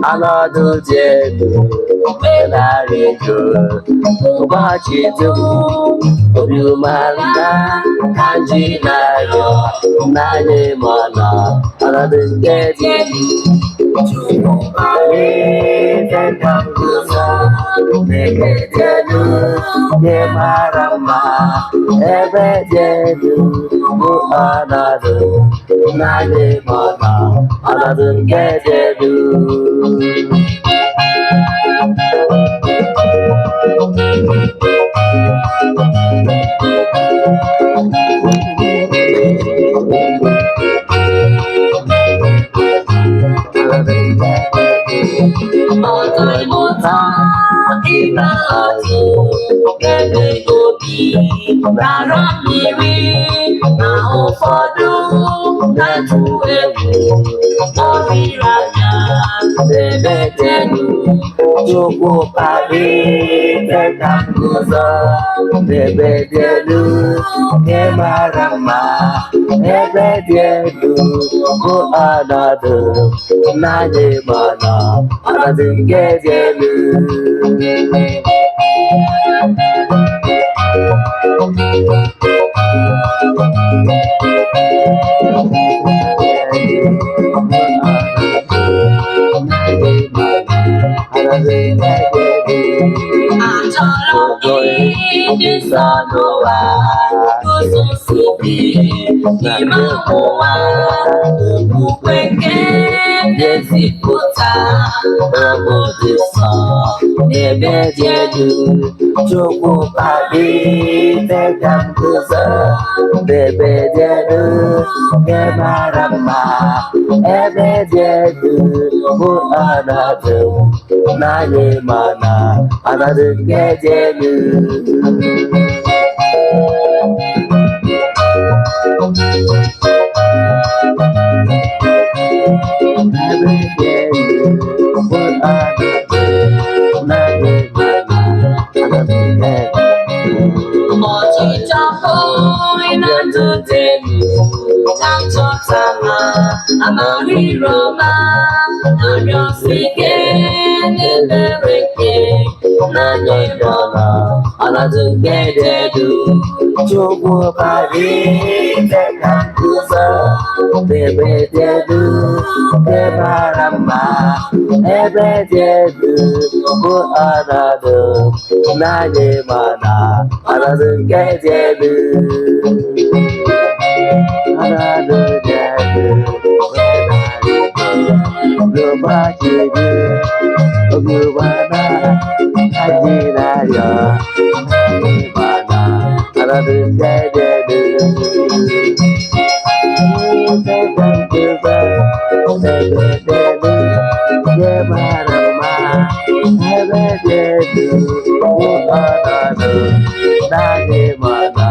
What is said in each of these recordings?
another day, when I read you, ugochitubelu, obiumala, kanjinayo, nane mana, another day, Nebedelu, Yemarama, Ebedelu, Anadu, Nane Mana, Anadu Gedelu. Iba otu ebe obi rara mmiri na ụfọdụ na-atụ egwu ọrịranya Nebedelu Chukwu kpali teka nguzo Nebedelu nke mara mma Nebedelu bụ ọnọdụ n'anyị mana ọnọdụ nke dị elu Ndị nsọ n'ụwa guzosi n'ime ụwa okpukpe nke na-ezipụta abụ dị nsọ n'ebe dị elu Chukwu kpali teka nguzo n'ebe dị elu nke mara mma ebe dị elu bụ ọnọdụ n'anyị mana ọnọdụ nke dị elu ọchịchọ na ndụdelu ka chọtara amarịrọma arịọsike n'ebere nke n'anya ịrọma ọnọdụ nke dị elu Chukwu kpali teka nguzo n'ebe dị elu nke mara mma ebe dị elu bụ ọnọdụ n'anyị mana ọnọdụ nke dị elu ọnọdụ dị elu n'ụbọchị gị obi ụgbọala kanjinayo mana ọnọdụ nke dị elu Nebedelu nke mara mma ebe dị elu bụ ọnọdụ n'anyị mana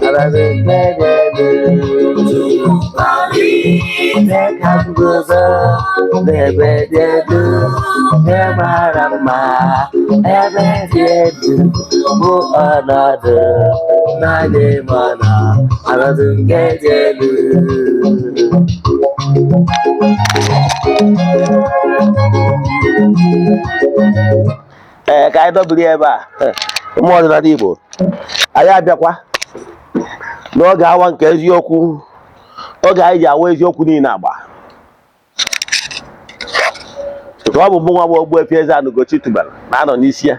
ọnọdụ nke dị elu teka nguzo n'ebe dị elu nke mara mma ebe dị elu bụ ọnọdụ n'anyị mana ọnọdụ nke dị elu ka anyị dobiri ebe a ụmụ ọdịnala Igbo anyị abịakwa n'oge awa nke eziokwu oge anyị ji awa eziokwu niile agba nke ọ bụ mụ nwa bụ Ogbuefi Ezeana Ugochitubelu na-anọ n'isi ya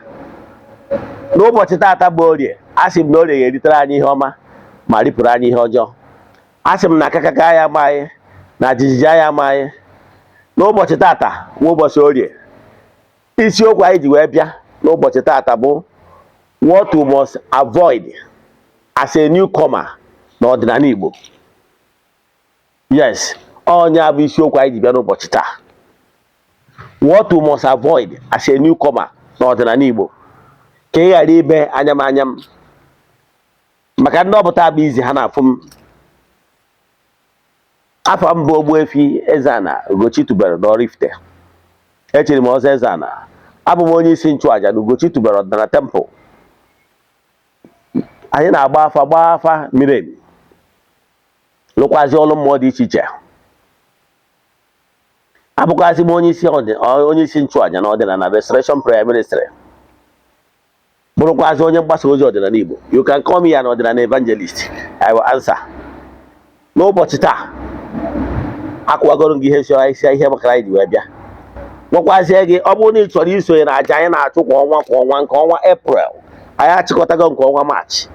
n'ụbọchị taata bụ orie asị m na orie ga-eritere anyị ihe ọma ma ripụrụ anyị ihe ọjọọ asị m na akakaka anyị amaghị na jijiji anyị amaghị n'ụbọchị taata nwa ụbọchị orie isiokwu anyị ji wee bịa n'ụbọchị taata bụ what we must avoid as a newcomer n'ọdịnala Igbo. Yes, onye bụ isiokwu anyị ji bịa n'ụbọchị taa. What we must avoid as a newcomer n'ọdịnala Igbo. Ka ị ghara ibe anyam anyam maka ndị ọbụta bụ izi ha na-afụ m. Afọ m bụ Ogbuefi Ezeana Ugochitubelu n'Oraifite. Echiri m ọzọ Eze-Ana. Abụ m onye isi nchụaja na Ugochitubelu ọdịnala temple. Anyị na-agba afa miri emi lụkwazi ọrụ mmụọ dị iche iche. abụkwazị m onye isi nchụaja na ọdịnala restoration prayer ministry, bụrụkwazị onye mgbasa ozi ọdịnala Igbo. You can call me an ọdịnala evangelist, I will answer. N'ụbọchị taa akwụwagoro gị ihe makara anyị ji wee bịa gwakwazie gị, ọ bụrụ na ị chọrọ isonye na aja anyị na-achụ kwa ọnwa nke ọnwa April, anyị achịkọtago nke ọnwa March.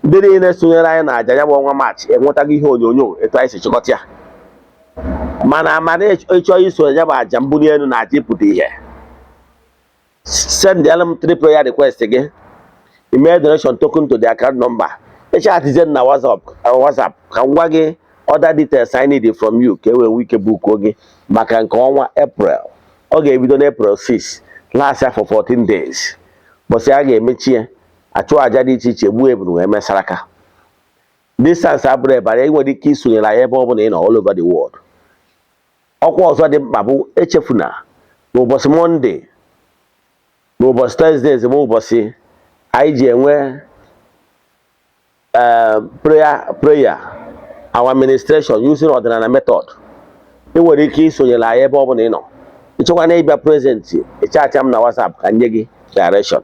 Ndị niile sonyere anyị na aja ya bụ ọnwa March enwetago ihe onyonyo etu anyị si chịkọta ya. Mana ịchọ isonye ya bụ aja mbuli elu na aja ịpụta ihe, send m 3 prayer request gị, email donation token to the account number, echatizien na WhatsApp ka m gwa gị other details I need from you ka e wee nwee ike bukuo gị maka nke ọnwa April. Ọ ga-ebido na April 6, last year for 14 days. Bọsị a ga-emechi achụ aja dị iche iche, gbuo ebunu wee mesara aka. Distance abụrụ ebara, ị nwere ike isonyere anyị ebe ọ bụla ị nọ all over the world. Ọkwa ọzọ dị mkpa bụ echefuna n'ụbọchị Monday, n'ụbọchị Thursdays bụ ụbọchị anyị ji enwe prayer our administration using ọdịnala method. Ị nwere ike isonyere anyị ebe ọ bụla ị nọ. Ịchọkwa na ịbịa present, ịchacha m na WhatsApp ka nye gị direction.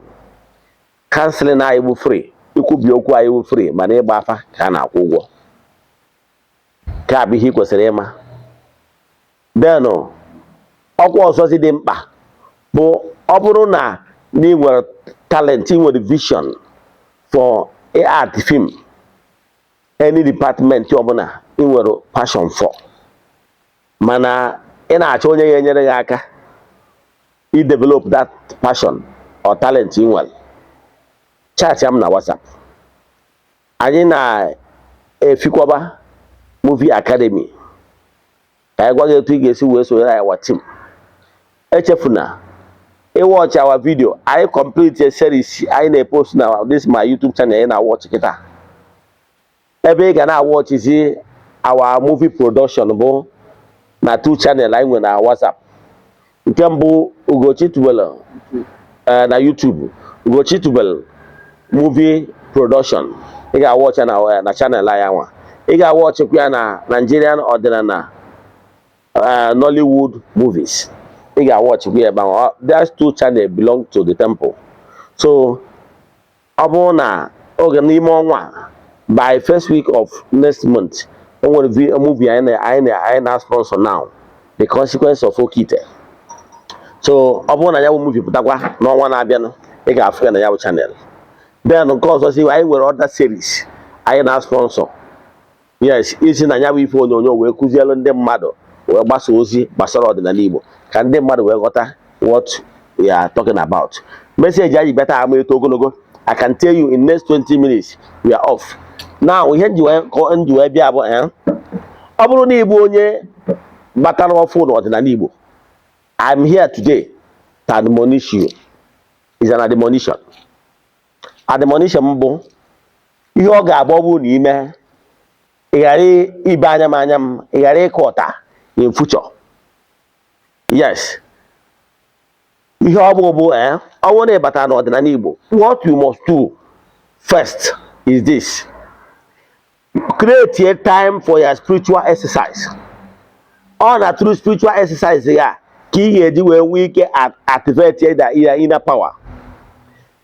Counseling anyị bụ free, ikwubi okwu anyị bụ free, mana ịgba afa ka a na-akwụ ụgwọ. Ka bụ ihe ị kwesịrị ịma. Then ọkwa ọzọ dị mkpa bụ ọ bụrụ na ị nwere talent, ị nwere vision for art film, any department ọbụla ị nwere passion for, mana ị na-achọ onye ga-enyere gị aka i develop that passion or talent ị nwere, chat ya m na WhatsApp. Anyị na-efikwaba movie academy ka anyị gwa gị etu ị ga-esi wee sonyere anyị our team. Echefuna watch our video. I complete a series I na-post na this my YouTube channel na watch kita. Ebe ị ga na watch is our movie production bụ na 2 channel anyị nwe na WhatsApp. Nke mbụ Ugochitubelu na YouTube, Ugochitubelu movie production. Ị ga watch na channel anyị anwa. Ị ga watch kwa na Nigerian ọdịnala Nollywood movies. You can watch here, but there's 2 channels belong to the temple. So, by first week of next month, I'm going to be a movie I sponsor now. The consequence of Okite. So, I movie no one Abiano, I got African channel. Then, of course, I will other series I sponsor. Yes, it's in a Yawi phone, no way, Kuziel and them mother, or Basozi, Basara than Igbo. Can them mother what we are talking about? Message I better I can tell you in next 20 minutes we are off. Now we had you and you a biabo, Abuni Bonye Battle of phone or than Igbo. I'm here today to admonish you. Is an admonition. Admonition bo yoga bobu ni me igari ibanya manyam igari kota in future. Yes. I want to better than Igbo. What you must do first is this: create a time for your spiritual exercise. On a true spiritual exercise, here, key where we can activate your inner power.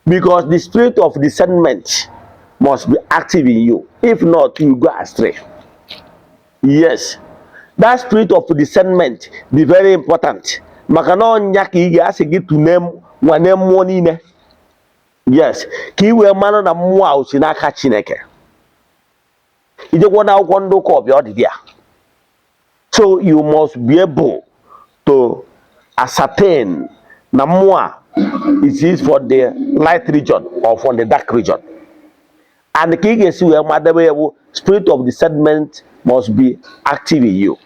Because the spirit of discernment must be active in you. If not, you go astray. Yes. That spirit of discernment be very important. Makano nyaki igi asigi to name wane monine. Yes, ki we mano na mwa usinaka chineke. Ije wana ukondo ko obi dia. So you must be able to ascertain na mwa it is for the light region or for the dark region. And the king is where madame spirit of discernment must be active in you.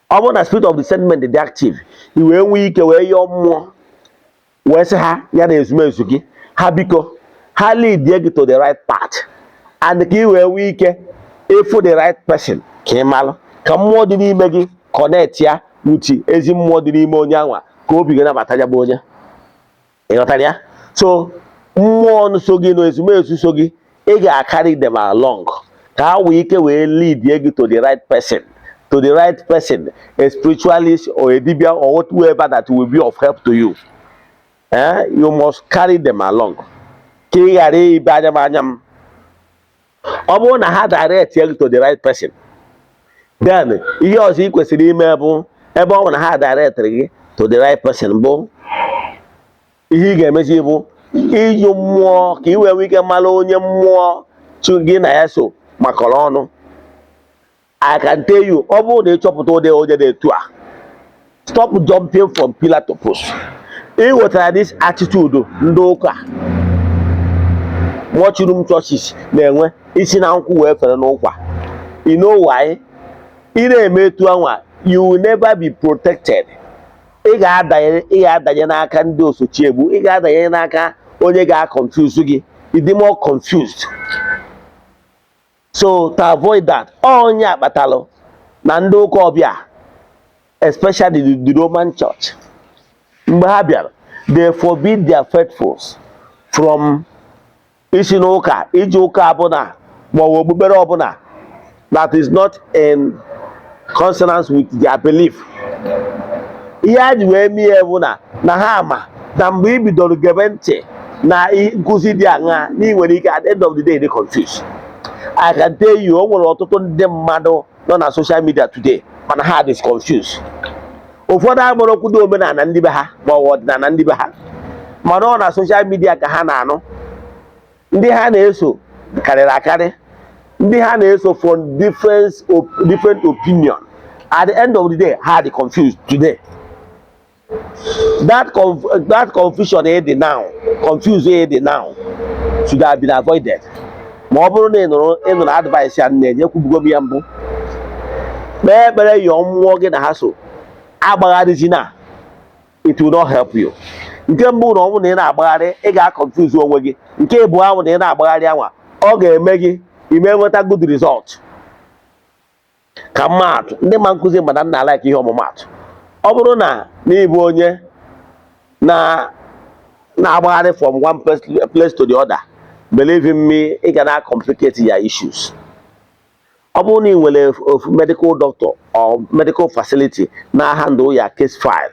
Upon the spirit of discernment is active. You will weak away your more. Where's her? Yana is Mesuki. Habiko. Ha lead you to the right path. And the key will weak if for the right person. Kemal. Come more than Megi. Connect ya. Uchi. Ezim more than Monyawa. Go begin a batalla boja. Enotaria. So, more sogi no is Mesugi. Ega carry them along. How we can lead you to the right person to to the right person, a spiritualist or a dibia or whoever that will be of help to you. You must carry them along. Ha direct you to the right person. Then ihe ọzọ ị kwesịrị ime bụ ebe ọ na ha direct gị to the right person bụ ihe ị ga-emezi bụ iju mmụọ ka ị wee ike mara onye mmụọ gị na ya so makọrọ ọnụ. I can tell you, ọ bụrụ na ị chọpụta ụdị onye na-etu a, stop jumping from pillar to post. Ị wetara this attitude ndị ụka watchroom churches na-enwe isi na nkwụ wee fere n'ụkwa. You know why? Ị na-eme etu anwa, you will never be protected. Ị ga-adanye n'aka ndị osochiegbu, ị ga-adanye n'aka onye ga-confuse gị. Ị dị more confused. So to avoid that, onye akpatalụ na ndị ụka ọbịa, especially the Roman Church, mgbe ha bịara, they forbid their faithfuls from isi n'ụka, iji ụka ọbụla ma ọ bụ okpukpere ọbụla that is not in consonance with their belief. Ihe a ji wee mee bụ na ha ama na mgbe ị bidoro gebe ntị na nkụzi dị aṅa, na ị nwere ike at the end of the day dị confused. I can tell you, o nwere ọtụtụ ndị mmadụ nọ na social media today mana ha dị confused. Ụfọdụ agbara kwudo omenala ndị be ha ma ọ bụ ọdịnala ndị be ha, mana ọ na social media ka ha na-anụ. Ndị ha na-eso karịrị akarị, ndị ha na-eso from different opinion. At the end of the day, ha dị confused today. That confusion confused now should have been avoided. Ma ọ bụrụ na ị nụrụ advice ya na-enyekwubugo m ya mbụ, kpee ekpere yọọ mmụọ gị na ha so agbagharịzi na it will not help you. Nke mbụ na ọnwụ na ị na-agbagharị, ị ga-confuse onwe gị. Nke ịbụ ahụ na ị na-agbagharị anwa, ọ ga-eme gị ime nweta good result. Ka mmadụ ndị ma nkụzi mana nna like ihe ọmụmatụ, ọ bụrụ na n'ịbụ onye na-agbagharị from one place to the other, believe in me, ị ga na-complicate your issues. Ọ bụrụ na ị nwere medical doctor or medical facility na-handle your case file,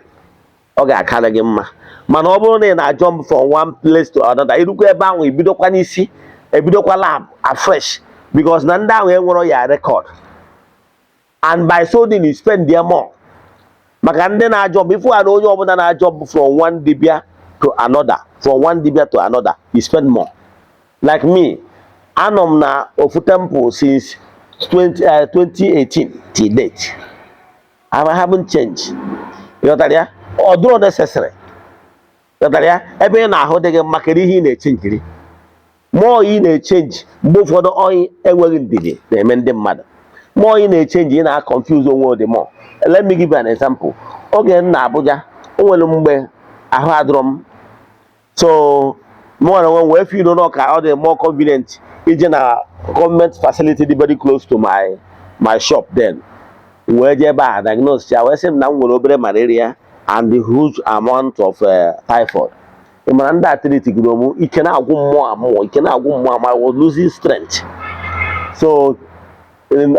ọ ga-akarị gị mma. Mana ọ bụrụ na ị na-jump from one place to another, irukwa ebe ahụ ibidokwa n'isi, ebidokwa lab afresh, because na ndị ahụ enwero ya record, and by so doing you spend their more. Maka ndị na-ajump, if you are onye ọbụla na-ajump from one dibia to another, you spend more. Like me, anọ m na ofu temple since 2018 till date. I haven't changed. Ịghọtara ya? Although necessary. Ịghọtara ya? Ebe ị na-ahụ dị gị maka ihe ị na-echenjiri. Mmụọ ị na-echenji mgbe ụfọdụ onye enweghị ndidi na-eme ndị mmadụ. Mmụọ ị na-echenji ị na-confuse onwe dị more. Let me give you an example. Oge m na Abuja, o nwere mgbe ahụ adịrọ m. So more than one feel no or the more convenient ije na government facility dị very close to my shop. Then wee je ebe a diagnose ya wee sị m na m nwere obere malaria and the huge amount of typhoid. Ị mara ndị atleti gụrụ m ike na-agwụ mmụọ I was losing strength. So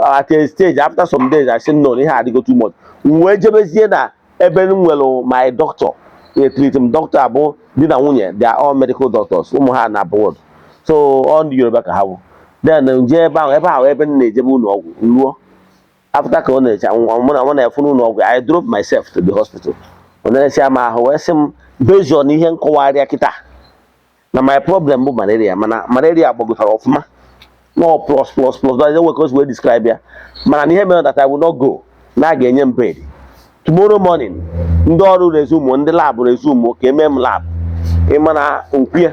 at a stage, after some days, I said no, ihe adịgo too much. Wee jebezie na ebe m nwere my doctor, treat him doctor abụ di na nwunye, they are all medical doctors. Ụmụ ha na abroad. So on the Yoruba ka ha bụ. Then nje ebe ahụ ebe m na-ejebe ụlọ ọgwụ ruo. After ka ọ na-echa mụ na efu n'ụlọ ọgwụ, I drove myself to the hospital. Ọ na-esi ama ahụ wee sị m based on ihe nkọwarịa kịta na my problem bụ malaria, mana malaria gbagotara ọfụma. No plus, but I don't work we describe ya. Mana ihe mere that I will not go. Na ga-enye m bed. Tomorrow morning, ndị ọrụ resume, ndị lab resume, ka eme m lab. Ị mana nkwie.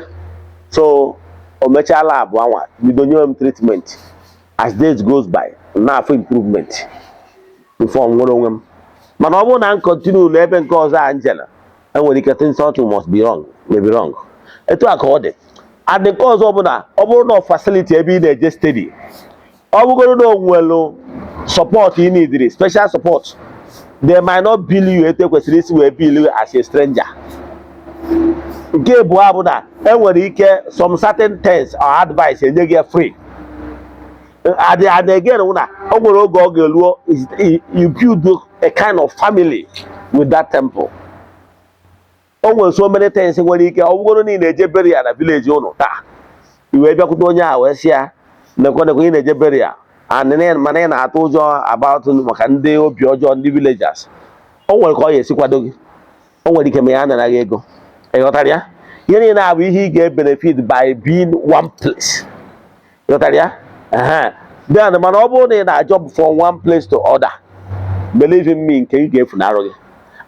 So o mechaa lab anwa, bido nye m treatment. As days goes by, na afọ improvement. Before nwere onwe m. Mana ọ bụrụ na m continue n'ebe nke ọzọ Angela, enwere ike something must be wrong, maybe wrong. Etu a ka ọ dị. And the cause of na ọ bụrụ na facility ebe ị na-eje steady, ọ bụrụ na o nwere support you need, special support, they might not bill you etu ekwesịrị isi wee bill you as a stranger. Nke bụ na enwere ike some certain things or advice enye gị free. and again una o nwere oge ọ ga-eluo you build a kind of family with that temple. O nwere so many things nwere ike ọ bụrụ na ị na-eje burial na village unu taa i wee bịakwute onye a wee sị ya nekwe ị na-eje burial and mana ị na-atụ ụjọ about maka ndị obi ọjọọ ndị villagers. O nwere ka ọ ga-esi kwado gị, o nwere ike ma ya anara gị ego. Ịghọtara ya? Ihe niile abụ ihe ị ga-benefit by being one place. Ịghọtara ya? Then mana ọ bụrụ na ị na-ajọ from one place to other, believe in me, nke ị ga-efunarị gị.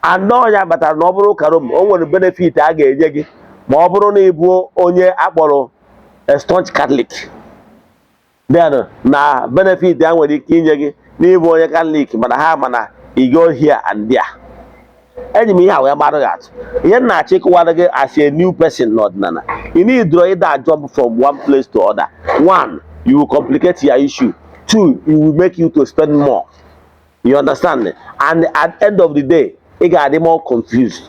Anọ ya batara na ọ bụrụ karom o nwere benefit a ga-enye gị ma ọ bụrụ na ị bụ onye akpọrọ a staunch Catholic. Then na benefit a nwere ike inye gị n'ịbụ onye Catholic mana you go here and there. Enyi m ihe ahụ ya mara gị atụ. Ihe na-achọ ịkọwara gị as a new person n'ọdịnala. You need to either jump from one place to other. One, you will complicate your issue. Two, it will make you to spend more. You understand? And at the end of the day, you get more confused.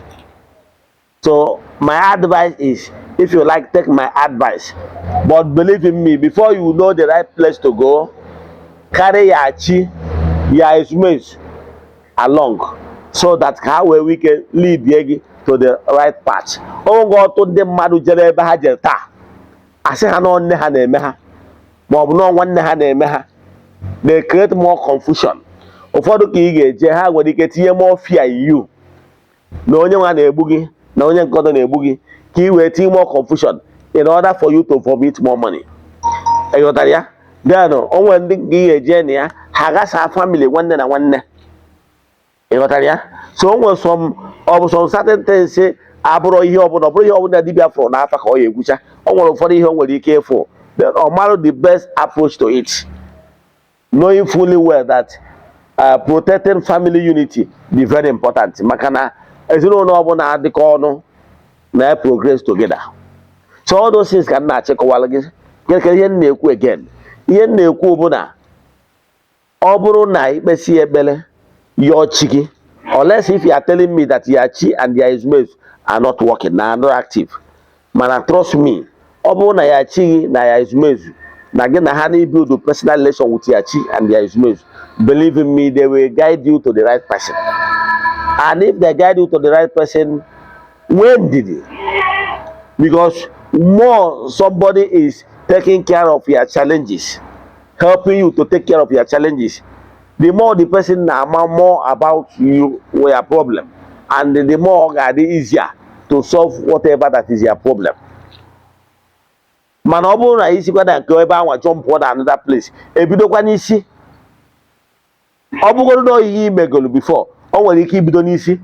So my advice is, if you like, take my advice. But believe in me, before you know the right place to go, carry your chi, your instruments along, so that how we can lead you to the right path. Oh God, to the madu jere ebe ha jere taa. Asị ha na nne ha na-eme ha, ma ọ bụ na nwanne ha na-eme ha. They create more confusion. Ụfọdụ ka ị ga-eje ha nwere ike tinye more fear in you. Na onye nwa na-egbu gị, na onye nke ọzọ na-egbu gị, ka ị wee tinye more confusion in order for you to vomit more money. Ịghọtara ya? Then o nwere ndị ka ị ga-eje na ya ha gasa family nwanne na nwanne. Ịghọtara ya? So o nwere some certain things abụrụ ihe ọbụla, ọ bụrụ ihe ọbụla dibịa fụrụ n'afa ka ọ ya egwucha. O nwere ụfọdụ ihe o nwere ike ịfụ. Then ọ mara the best approach to it, knowing fully well that protecting family unity is very important. Maka na ezinụlọ ọbụla adịkọ ọnụ na progress together. So all those things ka m na-achịkọwala gị. Ihe m na-ekwu again, ihe m na-ekwu bụ na ọ bụrụ na ikpesi ekpere your chi, unless if you are telling me that your chi and your izmez are not working, are not active, man, trust me, ọ bụrụ na your chi na your izmez na gị na ha build a personal relation with your chi and your izmez, believe in me, they will guide you to the right person. And if they guide you to the right person, when did it? Because more somebody is taking care of your challenges, helping you to take care of your challenges, the more the person knows more about you or your problem, and the more it is easier to solve whatever that is your problem. Man, ọ bụrụ na isi kwada nke ebe anwa jump to another place, ebidokwa n'isi. Ọ bụgoro na ihe imegolu before, o nwere ike ibido n'isi,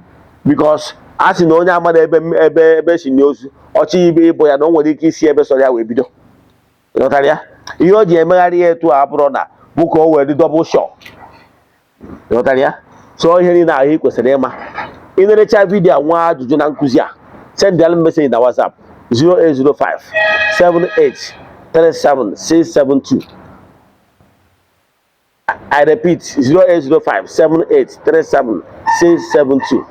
because a sị na onye amara ebe si n'ozu, ọchị ibe ịbụ ya na o nwere ike isi ebe sọrọ ya wee bido. Ịghọtara ya? Ihe o ji emegharị ya etu a bụrụ na bụ ka o were dị double shot. Ịghọtara ya? So ihe niile ahụ ị kwesịrị ịma. Ị na-erecha vidiyo nwa ajụjụ na nkụzi a, send them message na WhatsApp 0805 78 37 672. I repeat, 0805 78 37 672.